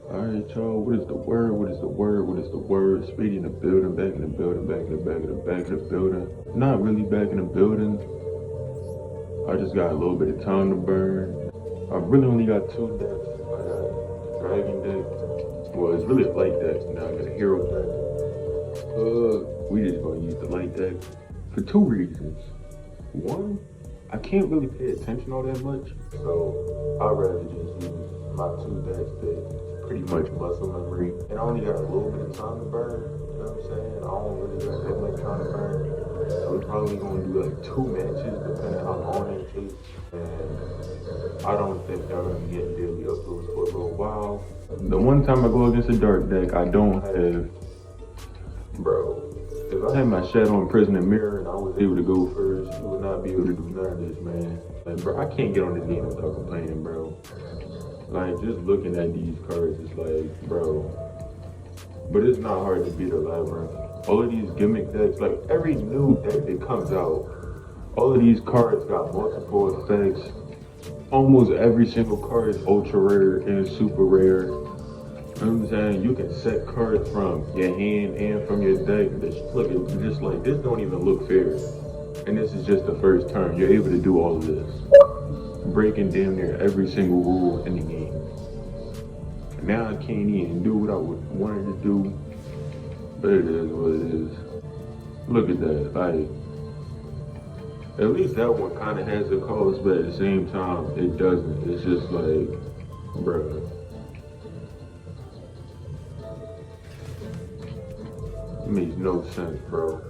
Alright, y'all, what is the word? What is the word? What is the word? Speedy in the building, back in the building, back in the back of the back of the building. Not really back in the building. I just got a little bit of time to burn. I really only got two decks. I got a dragon deck. Well, it's really a light deck. Now I got a hero deck. We just gonna use the light deck for two reasons. One, I can't really pay attention all that much, so I'd rather just use my two decks that pretty much muscle memory. And I only got a little bit of time to burn, you know what I'm saying? I don't really got that much time to burn. So we're probably gonna do like two matches depending on how long it takes. And I don't think they're gonna be getting daily uploads for a little while. The one time I go against a dark deck, I don't have, bro. If I had my shadow in prison and mirror and I was able to go first, you would not be able to do none of this, man. Like, bro, I can't get on this game without complaining, bro. Like, just looking at these cards, it's like, bro. But it's not hard to beat a labyrinth. All of these gimmick decks, like every new deck that comes out, all of these cards got multiple effects. Almost every single card is ultra rare and super rare. You know what I'm saying? You can set cards from your hand and from your deck. Look, it's just like, this don't even look fair. And this is just the first turn. You're able to do all of this. Breaking damn near every single rule in the game. Now I can't even do what I wanted to do. But it is what it is. Look at that. Like, at least that one kind of has a cost, but at the same time, it doesn't. It's just like, bruh. It makes no sense, bro.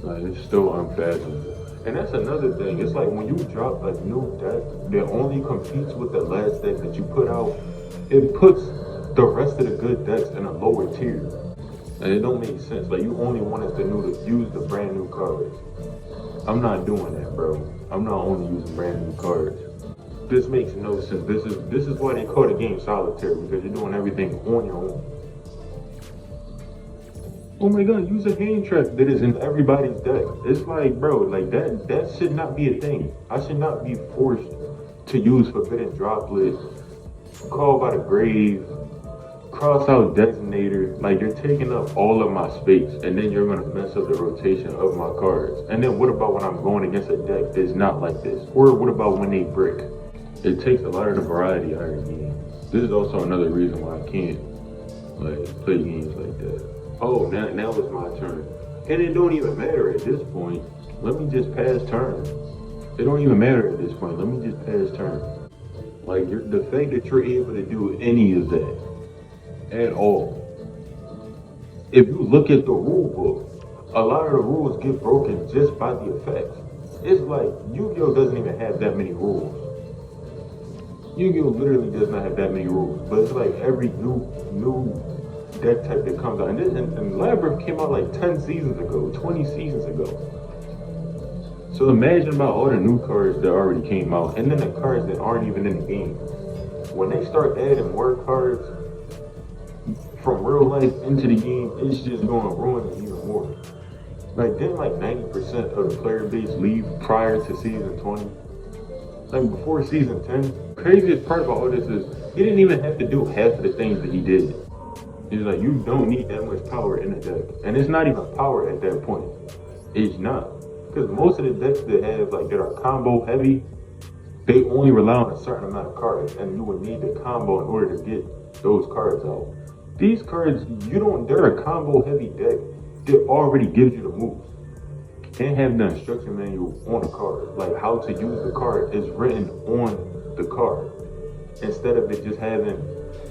Like, it's still unfathomable. And that's another thing. It's like when you drop a new deck that only competes with the last deck that you put out, it puts the rest of the good decks in a lower tier. And it don't make sense. Like, you only want us to use the brand new cards. I'm not doing that, bro. I'm not only using brand new cards. This makes no sense. This is why they call the game solitaire, because you're doing everything on your own. Oh my god, use a hand trap that is in everybody's deck. It's like, bro, like that should not be a thing. I should not be forced to use Forbidden Droplet, Call by the Grave, cross out Designator. Like, you're taking up all of my space, and then you're gonna mess up the rotation of my cards. And then what about when I'm going against a deck that's not like this? Or what about when they brick? It takes a lot of the variety out of the game. This is also another reason why I can't like play games like that. Oh, now it's my turn. And it don't even matter at this point. Let me just pass turn. It don't even matter at this point. Let me just pass turn. Like, the fact that you're able to do any of that at all. If you look at the rule book, a lot of the rules get broken just by the effects. It's like Yu-Gi-Oh doesn't even have that many rules. Yu-Gi-Oh literally does not have that many rules, but it's like every new deck type that comes out. And Labyrinth came out like 10 seasons ago, 20 seasons ago. So imagine about all the new cards that already came out, and then the cards that aren't even in the game. When they start adding more cards from real life into the game, it's just going to ruin it even more. Like, didn't like 90% of the player base leave prior to season 20? Like, before season 10? Craziest part about all this is, he didn't even have to do half of the things that he did. It's like, you don't need that much power in a deck. And it's not even power at that point. It's not. Because most of the decks that have, like, that are combo heavy, they only rely on a certain amount of cards. And you would need the combo in order to get those cards out. These cards, they're a combo heavy deck that already gives you the moves. Can't have the instruction manual on the card. Like, how to use the card is written on the card. Instead of it just having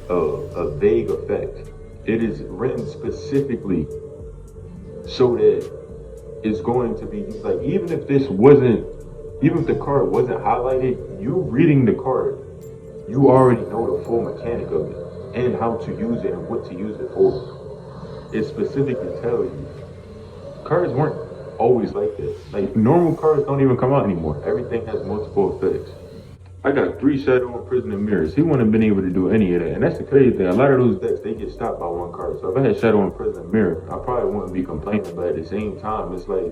a vague effect. It is written specifically so that it's going to be like, even if the card wasn't highlighted, you reading the card, you already know the full mechanic of it and how to use it and what to use it for. It specifically tells you. Cards weren't always like this. Like, normal cards don't even come out anymore. Everything has multiple effects. I got 3 Shadow and Prison and Mirrors. He wouldn't have been able to do any of that. And that's the crazy thing. A lot of those decks, they get stopped by one card. So if I had Shadow and Prison and Mirror, I probably wouldn't be complaining. But at the same time, it's like,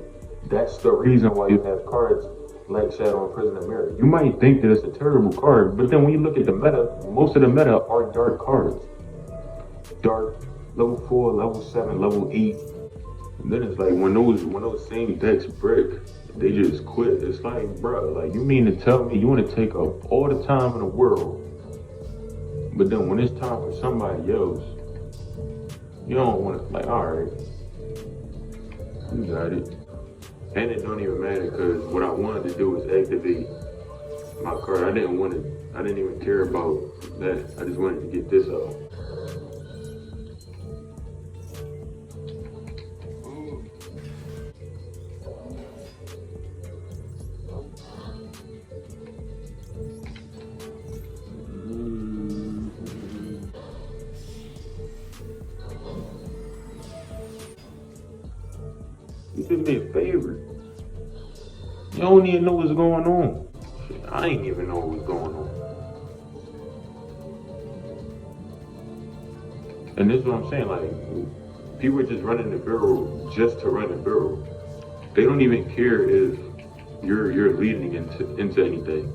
that's the reason why you have cards like Shadow and Prisoner Mirror. You might think that it's a terrible card, but then when you look at the meta, most of the meta are dark cards. Dark, level 4, level 7, level 8. And then it's like when those same decks break, they just quit. It's like, bro, like you mean to tell me you want to take up all the time in the world, but then when it's time for somebody else, you don't want to, like, alright, you got it. And it don't even matter because what I wanted to do was activate my card. I didn't even care about that. I just wanted to get this out. You did me a favor. You don't even know what's going on. Shit, I ain't even know what's going on. And this is what I'm saying, like, people are just running the barrel just to run the barrel. They don't even care if you're leading into anything.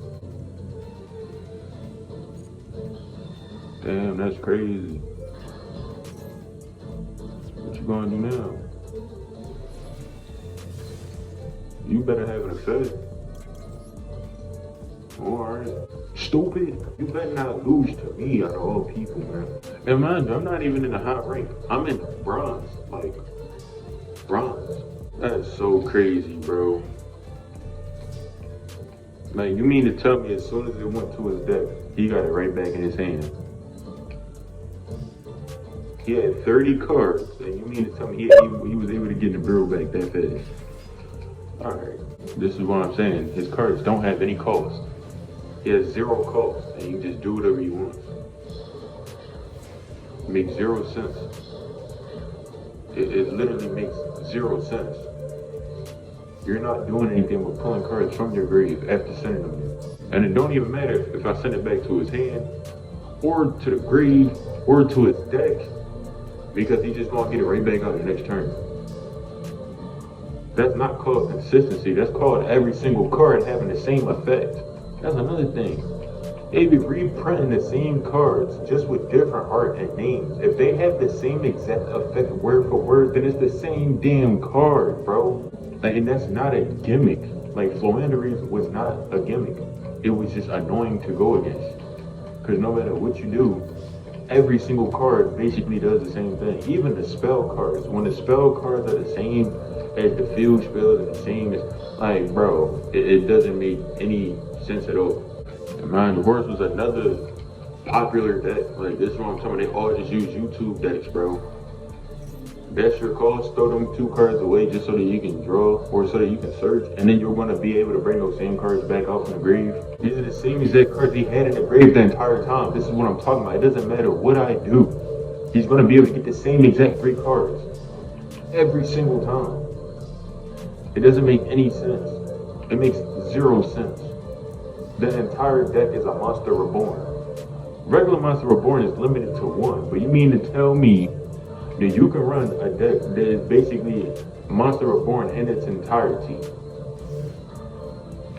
Damn, that's crazy. What you gonna do now? You better have an effect. Alright. Stupid. You better not lose to me out of all people, man. And mind you, I'm not even in the high rank. I'm in bronze. Like, bronze. That's so crazy, bro. Like, you mean to tell me as soon as it went to his deck, he got it right back in his hand? He had 30 cards, and you mean to tell me he was able to get the barrel back that fast? Alright, this is what I'm saying. His cards don't have any cost. He has 0 cost, and you just do whatever you want. It makes 0 sense. It literally makes 0 sense. You're not doing anything but pulling cards from your grave after sending them in. And it don't even matter if I send it back to his hand, or to the grave, or to his deck, because he's just gonna get it right back out the next turn. That's not called consistency. That's called every single card having the same effect. That's another thing. They be reprinting the same cards just with different art and names. If they have the same exact effect word for word, then it's the same damn card, bro. Like, and that's not a gimmick. Like, Floanderies was not a gimmick. It was just annoying to go against. Because no matter what you do, every single card basically does the same thing. Even the spell cards. When the spell cards are the same as the field spells and the same as, like, bro, it doesn't make any sense at all. And mind, the horse was another popular deck. Like, this is what I'm talking about. They all just use YouTube decks, bro. That's your cost. Throw them 2 cards away just so that you can draw or so that you can search, and then you're going to be able to bring those same cards back out from the grave. These are the same exact cards he had in the grave the entire time. This is what I'm talking about. It doesn't matter what I do. He's going to be able to get the same exact 3 cards every single time. It doesn't make any sense. It makes 0 sense. The entire deck is a Monster Reborn. Regular Monster Reborn is limited to 1, but you mean to tell me that you can run a deck that is basically Monster Reborn in its entirety?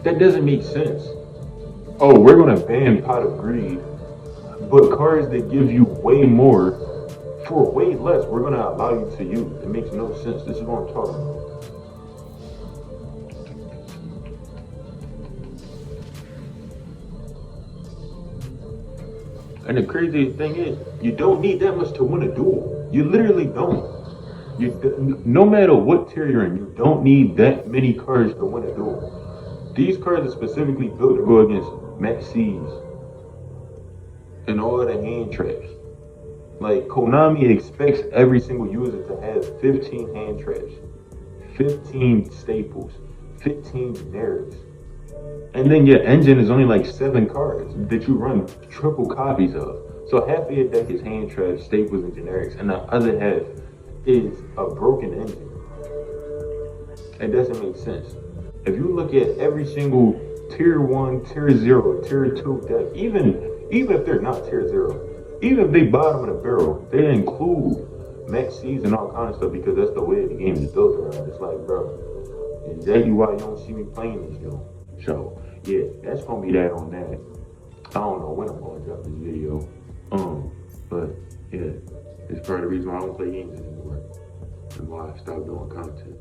That doesn't make sense. Oh, we're gonna ban Pot of Greed, but cards that give you way more for way less, we're gonna allow you to use. It makes no sense. This is what I'm talking about. And the craziest thing is, you don't need that much to win a duel. You literally don't. No matter what tier you're in, you don't need that many cards to win a duel. These cards are specifically built to go against Maxis and all of the hand traps. Like, Konami expects every single user to have 15 hand traps, 15 staples, 15 generics. And then your engine is only like 7 cards that you run triple copies of. So half of your deck is hand traps, staples, and generics, and the other half is a broken engine. It doesn't make sense. If you look at every single tier 1, tier 0, tier 2 deck, even if they're not tier 0, even if they bottom of the barrel, they include Maxis and all kind of stuff because that's the way the game is built around. It's like, bro, exactly why you don't see me playing this game. So yeah, that's gonna be that on that. I don't know when I'm gonna drop this video. But yeah, it's part of the reason why I don't play games anymore and why I stopped doing content.